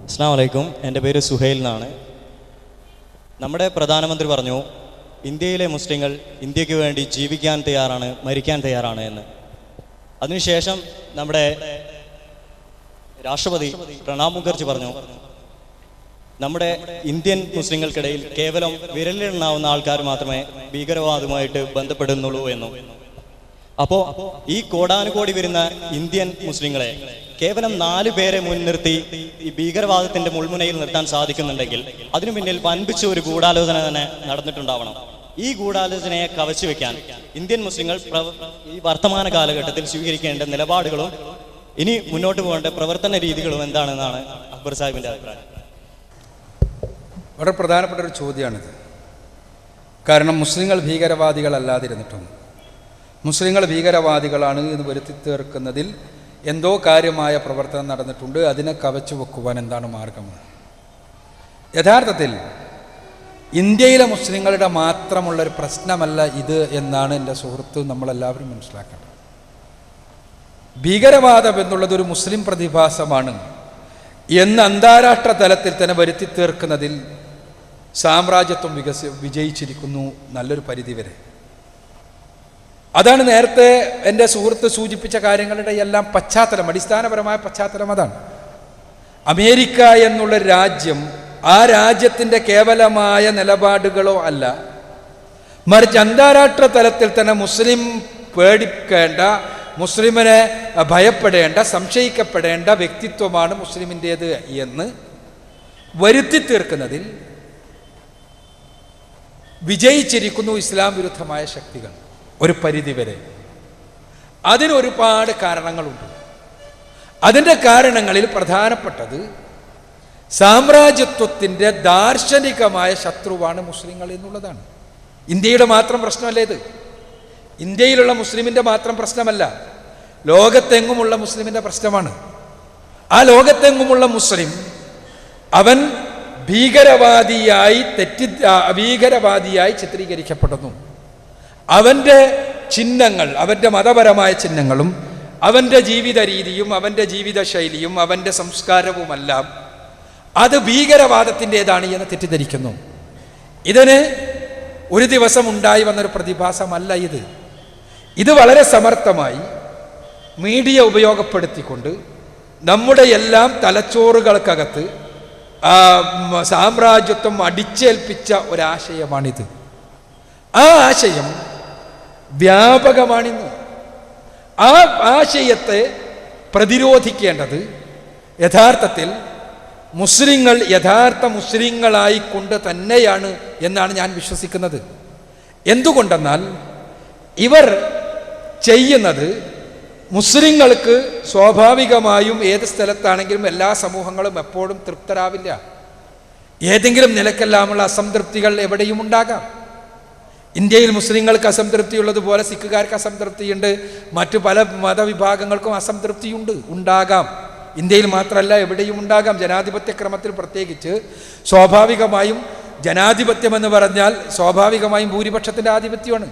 അസ്സലാമു അലൈക്കും. എൻ്റെ പേര് സുഹൈൽ എന്നാണ്. നമ്മുടെ പ്രധാനമന്ത്രി പറഞ്ഞു ഇന്ത്യയിലെ മുസ്ലിങ്ങൾ ഇന്ത്യക്ക് വേണ്ടി ജീവിക്കാൻ തയ്യാറാണ്, മരിക്കാൻ തയ്യാറാണ് എന്ന്. അതിനുശേഷം നമ്മുടെ രാഷ്ട്രപതി പ്രണാബ് മുഖർജി പറഞ്ഞു നമ്മുടെ ഇന്ത്യൻ മുസ്ലിങ്ങൾക്കിടയിൽ കേവലം വിരലിലെണ്ണാവുന്ന ആൾക്കാർ മാത്രമേ ഭീകരവാദവുമായിട്ട് ബന്ധപ്പെടുന്നുള്ളൂ എന്നും. അപ്പോൾ ഈ കോടാനുകോടി വരുന്ന ഇന്ത്യൻ മുസ്ലിങ്ങളെ കേവലം 4 പേരെ മുൻനിർത്തി ഈ ഭീകരവാദത്തിന്റെ മുൾമുനയിൽ നിർത്താൻ സാധിക്കുന്നുണ്ടെങ്കിൽ അതിനു പിന്നിൽ വൻപിച്ച ഒരു ഗൂഢാലോചന തന്നെ നടന്നിട്ടുണ്ടാവണം. ഈ ഗൂഢാലോചനയെ കവച്ചു വെക്കാൻ ഇന്ത്യൻ മുസ്ലിങ്ങൾ ഈ വർത്തമാന കാലഘട്ടത്തിൽ സ്വീകരിക്കേണ്ട നിലപാടുകളും ഇനി മുന്നോട്ട് പോകേണ്ട പ്രവർത്തന രീതികളും എന്താണെന്നാണ് അക്ബർ സാഹിബിന്റെ അഭിപ്രായം. വളരെ പ്രധാനപ്പെട്ട ഒരു ചോദ്യമാണിത്. കാരണം മുസ്ലിങ്ങൾ ഭീകരവാദികളല്ലാതിരുന്നിട്ടും മുസ്ലിങ്ങൾ ഭീകരവാദികളാണ് എന്ന് വരുത്തി തീർക്കുന്നതിൽ എന്തോ കാര്യമായ പ്രവർത്തനം നടന്നിട്ടുണ്ട്. അതിനെ കവച്ചു വെക്കുവാൻ എന്താണ് മാർഗം? യഥാർത്ഥത്തിൽ ഇന്ത്യയിലെ മുസ്ലിങ്ങളുടെ മാത്രമുള്ളൊരു പ്രശ്നമല്ല ഇത് എന്നാണ് എൻ്റെ സുഹൃത്ത് നമ്മളെല്ലാവരും മനസ്സിലാക്കേണ്ടത്. ഭീകരവാദം എന്നുള്ളതൊരു മുസ്ലിം പ്രതിഭാസമാണ് എന്ന് അന്താരാഷ്ട്ര തലത്തിൽ തന്നെ വരുത്തി തീർക്കുന്നതിൽ സാമ്രാജ്യത്വം വിജയിച്ചിരിക്കുന്നു നല്ലൊരു പരിധിവരെ. അതാണ് നേരത്തെ എൻ്റെ സുഹൃത്ത് സൂചിപ്പിച്ച കാര്യങ്ങളുടെ എല്ലാം പശ്ചാത്തലം, അടിസ്ഥാനപരമായ പശ്ചാത്തലം അതാണ്. അമേരിക്ക എന്നുള്ള രാജ്യം ആ രാജ്യത്തിൻ്റെ കേവലമായ നിലപാടുകളോ അല്ല, മറിച്ച് അന്താരാഷ്ട്ര തലത്തിൽ തന്നെ മുസ്ലിം പേടിക്കേണ്ട, മുസ്ലിമിനെ ഭയപ്പെടേണ്ട, സംശയിക്കപ്പെടേണ്ട വ്യക്തിത്വമാണ് മുസ്ലിമിൻ്റേത് എന്ന് വരുത്തി തീർക്കുന്നതിൽ വിജയിച്ചിരിക്കുന്നു ഇസ്ലാം വിരുദ്ധമായ ശക്തികൾ ഒരു പരിധിവരെ. അതിനൊരുപാട് കാരണങ്ങളുണ്ട്. അതിൻ്റെ കാരണങ്ങളിൽ പ്രധാനപ്പെട്ടത് സാമ്രാജ്യത്വത്തിൻ്റെ ദാർശനികമായ ശത്രുവാണ് മുസ്ലിങ്ങൾ എന്നുള്ളതാണ്. ഇന്ത്യയുടെ മാത്രം പ്രശ്നമല്ല ഇത്. ഇന്ത്യയിലുള്ള മുസ്ലിമിൻ്റെ മാത്രം പ്രശ്നമല്ല, ലോകത്തെങ്ങുമുള്ള മുസ്ലിമിൻ്റെ പ്രശ്നമാണ്. ആ ലോകത്തെങ്ങുമുള്ള മുസ്ലിം അവൻ ഭീകരവാദിയായി ചിത്രീകരിക്കപ്പെടുന്നു. അവൻ്റെ ചിഹ്നങ്ങൾ, അവൻ്റെ മതപരമായ ചിഹ്നങ്ങളും അവൻ്റെ ജീവിത രീതിയും അവൻ്റെ ജീവിതശൈലിയും അവൻ്റെ സംസ്കാരവുമെല്ലാം അത് ഭീകരവാദത്തിൻ്റെതാണ് എന്ന് തെറ്റിദ്ധരിക്കുന്നു. ഇതിന് ഒരു ദിവസം ഉണ്ടായി വന്നൊരു പ്രതിഭാസമല്ല ഇത്. ഇത് വളരെ സമർത്ഥമായി മീഡിയ ഉപയോഗപ്പെടുത്തിക്കൊണ്ട് നമ്മുടെ എല്ലാം തലച്ചോറുകൾക്കകത്ത് സാമ്രാജ്യത്വം അടിച്ചേൽപ്പിച്ച ഒരാശയമാണിത്. ആ ആശയം വ്യാപകമാണിന്ന്. ആ ആശയത്തെ പ്രതിരോധിക്കേണ്ടത് യഥാർത്ഥത്തിൽ മുസ്ലിങ്ങൾ യഥാർത്ഥ മുസ്ലിങ്ങളായിക്കൊണ്ട് തന്നെയാണ് എന്നാണ് ഞാൻ വിശ്വസിക്കുന്നത്. എന്തുകൊണ്ടെന്നാൽ ഇവർ ചെയ്യുന്നത് മുസ്ലിങ്ങൾക്ക് സ്വാഭാവികമായും ഏത് സ്ഥലത്താണെങ്കിലും എല്ലാ സമൂഹങ്ങളും എപ്പോഴും തൃപ്തരാവില്ല. ഏതെങ്കിലും നിലക്കെല്ലാമുള്ള അസംതൃപ്തികൾ എവിടെയും ഉണ്ടാകാം. ഇന്ത്യയിൽ മുസ്ലിങ്ങൾക്ക് അസംതൃപ്തിയുള്ളതുപോലെ സിഖുകാർക്ക് അസംതൃപ്തിയുണ്ട്, മറ്റു പല മതവിഭാഗങ്ങൾക്കും അസംതൃപ്തിയുണ്ട്, ഉണ്ടാകാം. ഇന്ത്യയിൽ മാത്രമല്ല എവിടെയും ഉണ്ടാകാം. ജനാധിപത്യ ക്രമത്തിൽ പ്രത്യേകിച്ച് സ്വാഭാവികമായും ജനാധിപത്യം എന്ന് പറഞ്ഞാൽ സ്വാഭാവികമായും ഭൂരിപക്ഷത്തിൻ്റെ ആധിപത്യമാണ്.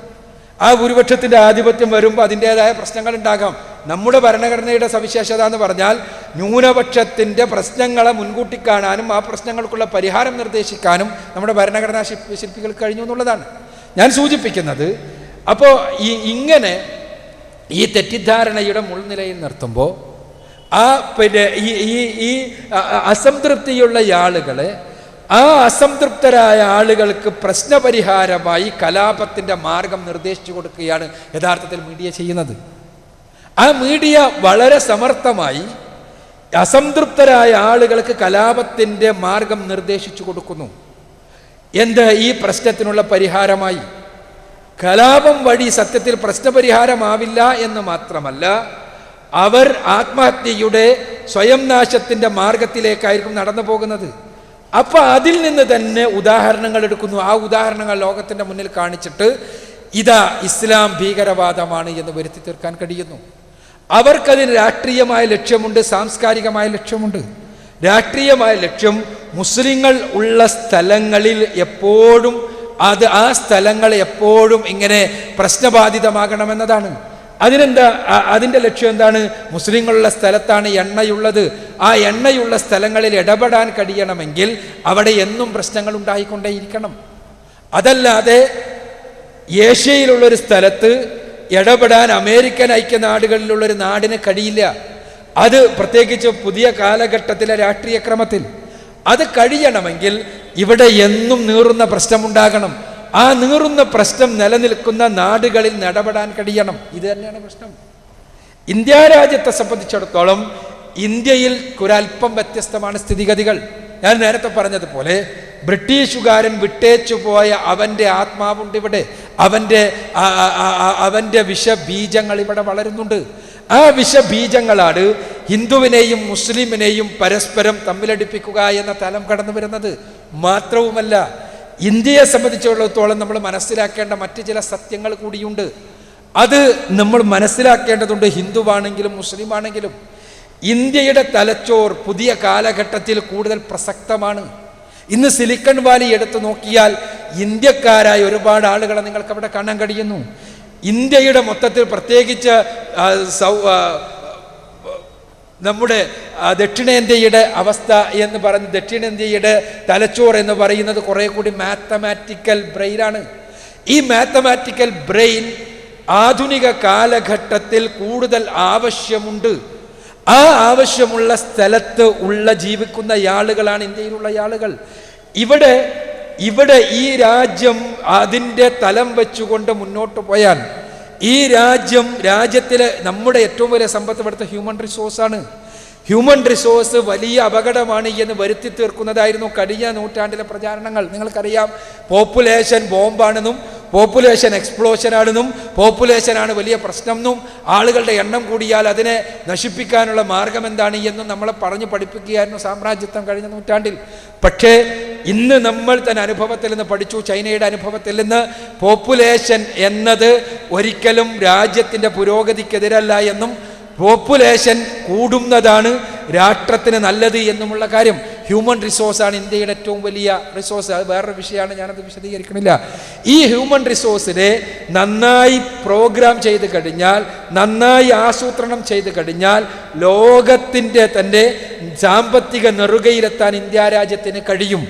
ആ ഭൂരിപക്ഷത്തിൻ്റെ ആധിപത്യം വരുമ്പോൾ അതിൻ്റേതായ പ്രശ്നങ്ങൾ ഉണ്ടാകാം. നമ്മുടെ ഭരണഘടനയുടെ സവിശേഷത എന്ന് പറഞ്ഞാൽ ന്യൂനപക്ഷത്തിൻ്റെ പ്രശ്നങ്ങളെ മുൻകൂട്ടി കാണാനും ആ പ്രശ്നങ്ങൾക്കുള്ള പരിഹാരം നിർദ്ദേശിക്കാനും നമ്മുടെ ഭരണഘടനാ ശില്പികൾക്ക് കഴിഞ്ഞു എന്നുള്ളതാണ് ഞാൻ സൂചിപ്പിക്കുന്നത്. അപ്പോൾ ഇങ്ങനെ ഈ തെറ്റിദ്ധാരണയുടെ മുൾനിലയിൽ നിർത്തുമ്പോൾ ഈ അസംതൃപ്തിയുള്ള ആളുകളെ, ആ അസംതൃപ്തരായ ആളുകൾക്ക് പ്രശ്നപരിഹാരമായി കലാപത്തിൻ്റെ മാർഗം നിർദ്ദേശിച്ചു കൊടുക്കുകയാണ് യഥാർത്ഥത്തിൽ മീഡിയ ചെയ്യുന്നത്. ആ മീഡിയ വളരെ സമർത്ഥമായി അസംതൃപ്തരായ ആളുകൾക്ക് കലാപത്തിൻ്റെ മാർഗം നിർദ്ദേശിച്ചു കൊടുക്കുന്നു. എന്ത്? ഈ പ്രശ്നത്തിനുള്ള പരിഹാരമായി. കലാപം വഴി സത്യത്തിൽ പ്രശ്നപരിഹാരമാവില്ല എന്ന് മാത്രമല്ല, അവർ ആത്മഹത്യയുടെ സ്വയം നാശത്തിൻ്റെ മാർഗത്തിലേക്കായിരിക്കും നടന്നു പോകുന്നത്. അപ്പോൾ അതിൽ നിന്ന് തന്നെ ഉദാഹരണങ്ങൾ എടുക്കുന്നു. ആ ഉദാഹരണങ്ങൾ ലോകത്തിൻ്റെ മുന്നിൽ കാണിച്ചിട്ട് ഇതാ ഇസ്ലാം ഭീകരവാദമാണ് എന്ന് വരുത്തി തീർക്കാൻ കഴിയുന്നു. അവർക്കതിന് രാഷ്ട്രീയമായ ലക്ഷ്യമുണ്ട്, സാംസ്കാരികമായ ലക്ഷ്യമുണ്ട്. രാഷ്ട്രീയമായ ലക്ഷ്യം മുസ്ലിങ്ങൾ ഉള്ള സ്ഥലങ്ങളിൽ എപ്പോഴും ആ സ്ഥലങ്ങൾ എപ്പോഴും ഇങ്ങനെ പ്രശ്നബാധിതമാകണമെന്നതാണ്. അതിനെന്താ? അതിൻ്റെ ലക്ഷ്യം എന്താണ്? മുസ്ലിങ്ങളുള്ള സ്ഥലത്താണ് എണ്ണയുള്ളത്. ആ എണ്ണയുള്ള സ്ഥലങ്ങളിൽ ഇടപെടാൻ കഴിയണമെങ്കിൽ അവിടെ എന്നും പ്രശ്നങ്ങൾ ഉണ്ടായിക്കൊണ്ടേയിരിക്കണം. അതല്ലാതെ ഏഷ്യയിലുള്ളൊരു സ്ഥലത്ത് ഇടപെടാൻ അമേരിക്കൻ ഐക്യനാടുകളിലുള്ളൊരു നാടിന് കഴിയില്ല. അത് പ്രത്യേകിച്ച് പുതിയ കാലഘട്ടത്തിലെ രാഷ്ട്രീയ ക്രമത്തിൽ അത് കഴിയണമെങ്കിൽ ഇവിടെ എന്നും നീറുന്ന പ്രശ്നമുണ്ടാകണം. ആ നീറുന്ന പ്രശ്നം നിലനിൽക്കുന്ന നാടുകളിൽ ഇടപെടാൻ കഴിയണം. ഇത് തന്നെയാണ് പ്രശ്നം. ഇന്ത്യ രാജ്യത്തെ സംബന്ധിച്ചിടത്തോളം ഇന്ത്യയിൽ ഒരല്പം വ്യത്യസ്തമാണ് സ്ഥിതിഗതികൾ. ഞാൻ നേരത്തെ പറഞ്ഞതുപോലെ ബ്രിട്ടീഷുകാരൻ വിട്ടേച്ചു പോയ അവൻ്റെ ആത്മാവുണ്ട് ഇവിടെ. അവൻ്റെ വിഷബീജങ്ങൾ ഇവിടെ വളരുന്നുണ്ട്. ആ വിഷബീജങ്ങളാണ് ഹിന്ദുവിനെയും മുസ്ലിമിനെയും പരസ്പരം തമ്മിലടിപ്പിക്കുക എന്ന തലം കടന്നു വരുന്നത്. മാത്രവുമല്ല, ഇന്ത്യയെ സംബന്ധിച്ചിടത്തോളം നമ്മൾ മനസ്സിലാക്കേണ്ട മറ്റ് ചില സത്യങ്ങൾ കൂടിയുണ്ട്. അത് നമ്മൾ മനസ്സിലാക്കേണ്ടതുണ്ട്. ഹിന്ദുവാണെങ്കിലും മുസ്ലിം ആണെങ്കിലും ഇന്ത്യയുടെ തലച്ചോർ പുതിയ കാലഘട്ടത്തിൽ കൂടുതൽ പ്രസക്തമാണ്. ഇന്ന് സിലിക്കൺ വാലി എടുത്തു നോക്കിയാൽ ഇന്ത്യക്കാരായ ഒരുപാട് ആളുകളെ നിങ്ങൾക്ക് അവിടെ കാണാൻ കഴിയുന്നു. ഇന്ത്യയുടെ മൊത്തത്തിൽ പ്രത്യേകിച്ച് നമ്മുടെ ദക്ഷിണേന്ത്യയുടെ അവസ്ഥ എന്ന് പറഞ്ഞ് ദക്ഷിണേന്ത്യയുടെ തലച്ചോർ എന്ന് പറയുന്നത് കുറെ കൂടി മാത്തമാറ്റിക്കൽ ബ്രെയിനാണ്. ഈ മാത്തമാറ്റിക്കൽ ബ്രെയിൻ ആധുനിക കാലഘട്ടത്തിൽ കൂടുതൽ ആവശ്യമുണ്ട്. ആ ആവശ്യമുള്ള സ്ഥലത്ത് ജീവിക്കുന്ന ആളുകളാണ് ഇന്ത്യയിലുള്ള ആളുകൾ. ഇവിടെ ഈ രാജ്യം അതിൻ്റെ തലം വെച്ചുകൊണ്ട് മുന്നോട്ട് പോയാൽ ഈ രാജ്യത്തിലെ നമ്മുടെ ഏറ്റവും വലിയ സമ്പത്ത് ഇവിടുത്തെ ഹ്യൂമൻ റിസോഴ്സാണ്. ഹ്യൂമൻ റിസോഴ്സ് വലിയ അപകടമാണ് എന്ന് വരുത്തി തീർക്കുന്നതായിരുന്നു കഴിഞ്ഞ നൂറ്റാണ്ടിലെ പ്രചാരണങ്ങൾ. നിങ്ങൾക്കറിയാം, പോപ്പുലേഷൻ ബോംബാണെന്നും പോപ്പുലേഷൻ എക്സ്പ്ലോഷനാണെന്നും പോപ്പുലേഷനാണ് വലിയ പ്രശ്നം എന്നും ആളുകളുടെ എണ്ണം കൂടിയാൽ അതിനെ നശിപ്പിക്കാനുള്ള മാർഗം എന്താണ് എന്നും നമ്മളെ പറഞ്ഞു പഠിപ്പിക്കുകയായിരുന്നു സാമ്രാജ്യത്വം കഴിഞ്ഞ നൂറ്റാണ്ടിൽ. പക്ഷേ ഇന്ന് നമ്മൾ തന്നെ അനുഭവത്തിൽ നിന്ന് പഠിച്ചു, ചൈനയുടെ അനുഭവത്തിൽ നിന്ന്, പോപ്പുലേഷൻ എന്നത് ഒരിക്കലും രാജ്യത്തിൻ്റെ പുരോഗതിക്കെതിരല്ല എന്നും പോപ്പുലേഷൻ കൂടുന്നതാണ് രാഷ്ട്രത്തിന് നല്ലത് എന്നുമുള്ള കാര്യം. ഹ്യൂമൻ റിസോഴ്സാണ് ഇന്ത്യയുടെ ഏറ്റവും വലിയ റിസോഴ്സ്. അത് വേറൊരു വിഷയമാണ്, ഞാനത് വിശദീകരിക്കണില്ല. ഈ ഹ്യൂമൻ റിസോഴ്സിനെ നന്നായി പ്രോഗ്രാം ചെയ്ത് കഴിഞ്ഞാൽ, നന്നായി ആസൂത്രണം ചെയ്ത് കഴിഞ്ഞാൽ ലോകത്തിൻ്റെ തന്നെ സാമ്പത്തിക നെറുകയിലെത്താൻ ഇന്ത്യ രാജ്യത്തിന് കഴിയും.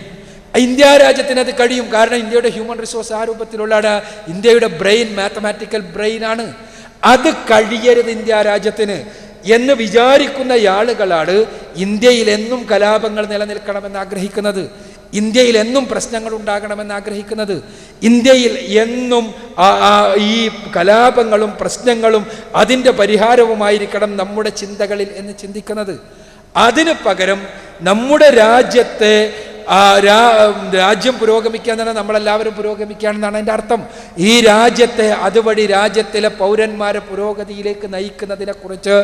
ഇന്ത്യ രാജ്യത്തിന് അത് കഴിയും. കാരണം ഇന്ത്യയുടെ ഹ്യൂമൻ റിസോഴ്സ് ആ രൂപത്തിലുള്ളതാണ്. ഇന്ത്യയുടെ ബ്രെയിൻ മാത്തമാറ്റിക്കൽ ബ്രെയിനാണ്. അത് കഴിയരുത് ഇന്ത്യ രാജ്യത്തിന് എന്ന് വിചാരിക്കുന്ന ആളുകളാണ് ഇന്ത്യയിൽ എന്നും കലാപങ്ങൾ നിലനിൽക്കണമെന്ന് ആഗ്രഹിക്കുന്നത്, ഇന്ത്യയിൽ എന്നും പ്രശ്നങ്ങൾ ഉണ്ടാകണമെന്ന് ആഗ്രഹിക്കുന്നത്, ഇന്ത്യയിൽ എന്നും ഈ കലാപങ്ങളും പ്രശ്നങ്ങളും അതിൻ്റെ പരിഹാരവുമായിരിക്കണം നമ്മുടെ ചിന്തകളിൽ എന്ന് ചിന്തിക്കുന്നത്. അതിന് പകരം നമ്മുടെ രാജ്യത്തെ രാജ്യം പുരോഗമിക്കുക എന്ന് പറഞ്ഞാൽ നമ്മളെല്ലാവരും പുരോഗമിക്കുകയാണെന്നാണ് എൻ്റെ അർത്ഥം. ഈ രാജ്യത്തെ അതുവഴി രാജ്യത്തിലെ പൗരന്മാരെ പുരോഗതിയിലേക്ക് നയിക്കുന്നതിനെക്കുറിച്ച്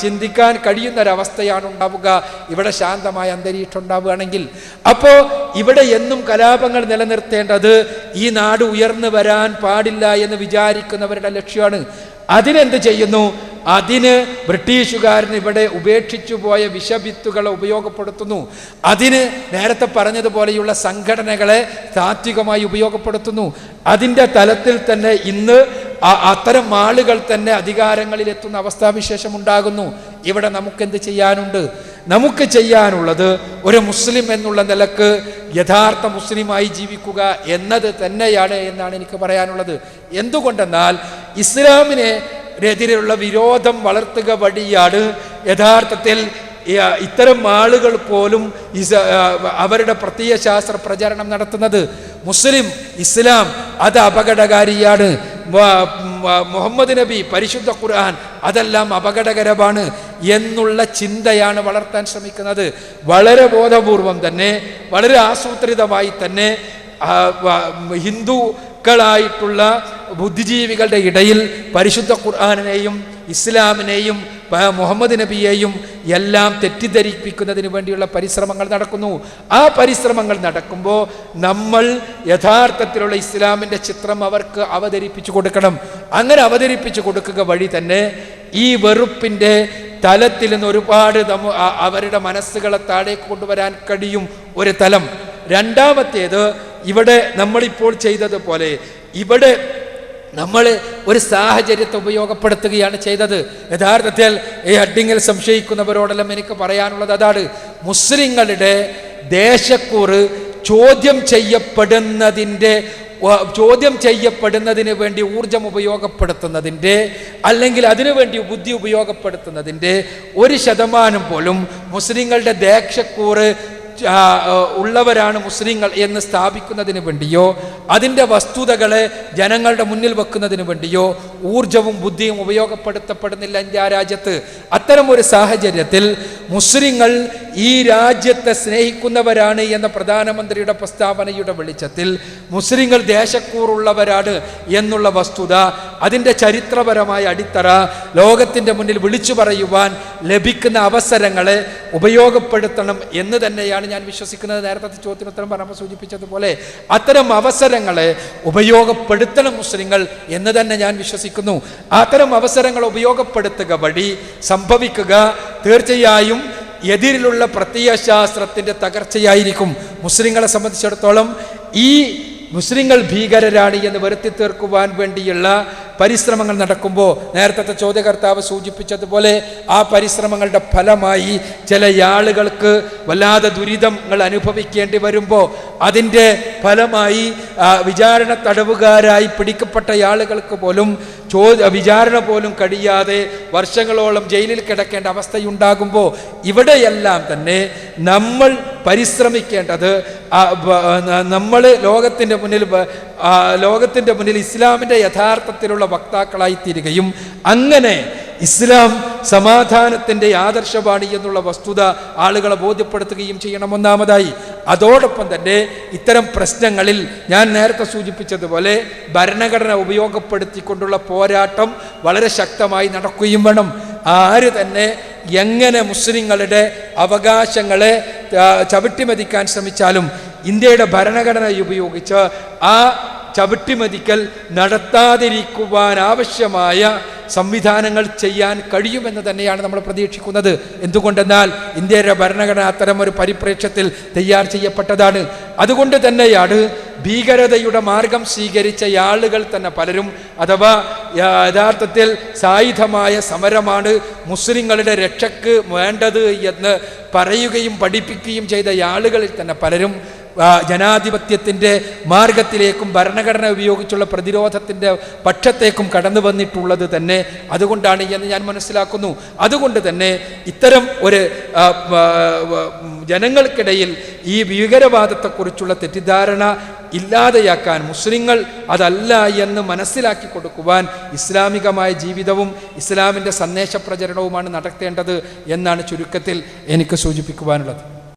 ചിന്തിക്കാൻ കഴിയുന്നൊരവസ്ഥയാണ് ഉണ്ടാവുക ഇവിടെ ശാന്തമായ അന്തരീക്ഷം ഉണ്ടാവുകയാണെങ്കിൽ. അപ്പോൾ ഇവിടെ എന്നും കലാപങ്ങൾ നിലനിർത്തേണ്ടത് ഈ നാട് ഉയർന്നു വരാൻ പാടില്ല എന്ന് വിചാരിക്കുന്നവരുടെ ലക്ഷ്യമാണ്. അതിനെന്ത് ചെയ്യുന്നു? അതിന് ബ്രിട്ടീഷുകാരന് ഇവിടെ ഉപേക്ഷിച്ചു പോയ വിഷവിത്തുകളെ ഉപയോഗപ്പെടുത്തുന്നു. അതിന് നേരത്തെ പറഞ്ഞതുപോലെയുള്ള സംഘടനകളെ താത്വികമായി ഉപയോഗപ്പെടുത്തുന്നു. അതിൻ്റെ തലത്തിൽ തന്നെ ഇന്ന് അത്തരം ആളുകൾ തന്നെ അധികാരങ്ങളിലെത്തുന്ന അവസ്ഥാവിശേഷം ഉണ്ടാകുന്നു. ഇവിടെ നമുക്കെന്ത് ചെയ്യാനുണ്ട്? നമുക്ക് ചെയ്യാനുള്ളത് ഒരു മുസ്ലിം എന്നുള്ള നിലക്ക് യഥാർത്ഥ മുസ്ലിമായി ജീവിക്കുക എന്നത് തന്നെയാണ് എന്നാണ് എനിക്ക് പറയാനുള്ളത്. എന്തുകൊണ്ടെന്നാൽ ഇസ്ലാമിനെതിരെയുള്ള വിരോധം വളർത്തുക വഴിയാണ് യഥാർത്ഥത്തിൽ ഇത്തരം ആളുകൾ പോലും അവരുടെ പ്രത്യയശാസ്ത്ര പ്രചാരണം നടത്തുന്നത്. ഇസ്ലാം അത് അപകടകാരിയാണ്, മുഹമ്മദ് നബി, പരിശുദ്ധ ഖുർആൻ അതെല്ലാം അപകടകരമാണ് എന്നുള്ള ചിന്തയാണ് വളർത്താൻ ശ്രമിക്കുന്നത്. വളരെ ബോധപൂർവം തന്നെ, വളരെ ആസൂത്രിതമായി തന്നെ ഹിന്ദുക്കളായിട്ടുള്ള ബുദ്ധിജീവികളുടെ ഇടയിൽ പരിശുദ്ധ ഖുർആനെയും ഇസ്ലാമിനെയും മുഹമ്മദ് നബിയെയും എല്ലാം തെറ്റിദ്ധരിപ്പിക്കുന്നതിന് വേണ്ടിയുള്ള പരിശ്രമങ്ങൾ നടക്കുന്നു. ആ പരിശ്രമങ്ങൾ നടക്കുമ്പോൾ നമ്മൾ യഥാർത്ഥത്തിലുള്ള ഇസ്ലാമിൻ്റെ ചിത്രം അവർക്ക് അവതരിപ്പിച്ചു കൊടുക്കണം. അങ്ങനെ അവതരിപ്പിച്ചു കൊടുക്കുക വഴി തന്നെ ഈ വെറുപ്പിൻ്റെ തലത്തിൽ നിന്ന് ഒരുപാട് അവരുടെ മനസ്സുകളെ താഴേക്ക് കൊണ്ടുവരാൻ കഴിയും ഒരു തലം. രണ്ടാമത്തേത്, ഇവിടെ നമ്മളിപ്പോൾ ചെയ്തതുപോലെ ഇവിടെ നമ്മൾ ഒരു സാഹചര്യത്തെ ഉപയോഗപ്പെടുത്തുകയാണ് ചെയ്തത്. യഥാർത്ഥത്തിൽ ഈ ഹെഡിങ്ങിൽ സംശയിക്കുന്നവരോടെല്ലാം എനിക്ക് പറയാനുള്ളത് അതാണ്. മുസ്ലിങ്ങളുടെ ദേശക്കൂറ് ചോദ്യം ചെയ്യപ്പെടുന്നതിന് വേണ്ടി ഊർജം ഉപയോഗപ്പെടുത്തുന്നതിൻ്റെ, അല്ലെങ്കിൽ അതിനുവേണ്ടി ബുദ്ധി ഉപയോഗപ്പെടുത്തുന്നതിൻ്റെ 1% പോലും മുസ്ലിങ്ങളുടെ ദേശക്കൂറ് ഉള്ളവരാണ് മുസ്ലിങ്ങൾ എന്ന് സ്ഥാപിക്കുന്നതിന് വേണ്ടിയോ അതിൻ്റെ വസ്തുതകളെ ജനങ്ങളുടെ മുന്നിൽ വെക്കുന്നതിന് വേണ്ടിയോ ഊർജവും ബുദ്ധിയും ഉപയോഗപ്പെടുത്തപ്പെടുന്നില്ല ഇന്ത്യ രാജ്യത്ത്. അത്തരം ഒരു സാഹചര്യത്തിൽ മുസ്ലിങ്ങൾ ഈ രാജ്യത്തെ സ്നേഹിക്കുന്നവരാണ് എന്ന പ്രധാനമന്ത്രിയുടെ പ്രസ്താവനയുടെ വെളിച്ചത്തിൽ മുസ്ലിങ്ങൾ ദേശക്കൂറുള്ളവരാണ് എന്നുള്ള വസ്തുത, അതിൻ്റെ ചരിത്രപരമായ അടിത്തറ ലോകത്തിൻ്റെ മുന്നിൽ വിളിച്ചു പറയുവാൻ ലഭിക്കുന്ന അവസരങ്ങളെ ഉപയോഗപ്പെടുത്തണം എന്ന് തന്നെയാണ് ഞാൻ വിശ്വസിക്കുന്നത്. നേരത്തെ ചോദ്യോത്തരം പറഞ്ഞപ്പോൾ സൂചിപ്പിച്ചതുപോലെ അത്തരം അവസരങ്ങളെ ഉപയോഗപ്പെടുത്തണം മുസ്ലിങ്ങൾ എന്ന് തന്നെ ഞാൻ വിശ്വസിക്കുന്നു. അത്തരം അവസരങ്ങൾ ഉപയോഗപ്പെടുത്തുക വഴി സംഭവിക്കുക തീർച്ചയായും എതിരിലുള്ള പ്രത്യയശാസ്ത്രത്തിൻ്റെ തകർച്ചയായിരിക്കും. മുസ്ലിങ്ങളെ സംബന്ധിച്ചിടത്തോളം ഈ മുസ്ലിങ്ങൾ ഭീകരരാണ് എന്ന് വരുത്തി തീർക്കുവാൻ വേണ്ടിയുള്ള പരിശ്രമങ്ങൾ നടക്കുമ്പോൾ നേരത്തെ ചോദ്യകർത്താവ് സൂചിപ്പിച്ചതുപോലെ ആ പരിശ്രമങ്ങളുടെ ഫലമായി ചില ആളുകൾക്ക് വല്ലാതെ ദുരിതങ്ങൾ അനുഭവിക്കേണ്ടി വരുമ്പോൾ അതിൻ്റെ ഫലമായി വിചാരണ തടവുകാരായി പിടിക്കപ്പെട്ട ആളുകൾക്ക് പോലും വിചാരണ പോലും കഴിയാതെ വർഷങ്ങളോളം ജയിലിൽ കിടക്കേണ്ട അവസ്ഥയുണ്ടാകുമ്പോൾ ഇവിടെയെല്ലാം തന്നെ നമ്മൾ പരിശ്രമിക്കേണ്ടത് നമ്മൾ ലോകത്തിൻ്റെ മുന്നിൽ ഇസ്ലാമിൻ്റെ യഥാർത്ഥത്തിലുള്ള വക്താക്കളായി തീരുകയും അങ്ങനെ ഇസ്ലാം സമാധാനത്തിൻ്റെ ആദർശവാണി എന്നുള്ള വസ്തുത ആളുകളെ ബോധ്യപ്പെടുത്തുകയും ചെയ്യണം ഒന്നാമതായി. അതോടൊപ്പം തന്നെ ഇത്തരം പ്രശ്നങ്ങളിൽ ഞാൻ നേരത്തെ സൂചിപ്പിച്ചതുപോലെ ഭരണഘടന ഉപയോഗപ്പെടുത്തിക്കൊണ്ടുള്ള പോരാട്ടം വളരെ ശക്തമായി നടക്കുകയും വേണം. ആര് തന്നെ എങ്ങനെ മുസ്ലിങ്ങളുടെ അവകാശങ്ങളെ ചവിട്ടിമതിക്കാൻ ശ്രമിച്ചാലും ഇന്ത്യയുടെ ഭരണഘടന ഉപയോഗിച്ച് ആ ചവിട്ടിമതിക്കൽ നടത്താതിരിക്കുവാൻ ആവശ്യമായ സംവിധാനങ്ങൾ ചെയ്യാൻ കഴിയുമെന്ന് തന്നെയാണ് നമ്മൾ പ്രതീക്ഷിക്കുന്നത്. എന്തുകൊണ്ടെന്നാൽ ഇന്ത്യയുടെ ഭരണഘടന അത്തരം ഒരു പരിപ്രേക്ഷ്യത്തിൽ തയ്യാർ ചെയ്യപ്പെട്ടതാണ്. അതുകൊണ്ട് തന്നെയാണ് ഭീകരതയുടെ മാർഗം സ്വീകരിച്ച ആളുകൾ തന്നെ പലരും, അഥവാ യഥാർത്ഥത്തിൽ സായുധമായ സമരമാണ് മുസ്ലിങ്ങളുടെ രക്ഷയ്ക്ക് വേണ്ടത് എന്ന് പറയുകയും പഠിപ്പിക്കുകയും ചെയ്ത ആളുകളിൽ തന്നെ പലരും ജനാധിപത്യത്തിൻ്റെ മാർഗത്തിലേക്കും ഭരണഘടന ഉപയോഗിച്ചുള്ള പ്രതിരോധത്തിൻ്റെ പക്ഷത്തേക്കും കടന്നു വന്നിട്ടുള്ളത് തന്നെ അതുകൊണ്ടാണ് എന്ന് ഞാൻ മനസ്സിലാക്കുന്നു. അതുകൊണ്ട് തന്നെ ഇത്തരം ഒരു ജനങ്ങൾക്കിടയിൽ ഈ ഭീകരവാദത്തെക്കുറിച്ചുള്ള തെറ്റിദ്ധാരണ ഇല്ലാതെയാക്കാൻ, മുസ്ലിങ്ങൾ അതല്ല എന്ന് മനസ്സിലാക്കി കൊടുക്കുവാൻ ഇസ്ലാമികമായ ജീവിതവും ഇസ്ലാമിൻ്റെ സന്ദേശ പ്രചരണവുമാണ് നടത്തേണ്ടത് എന്നാണ് ചുരുക്കത്തിൽ എനിക്ക് സൂചിപ്പിക്കുവാനുള്ളത്.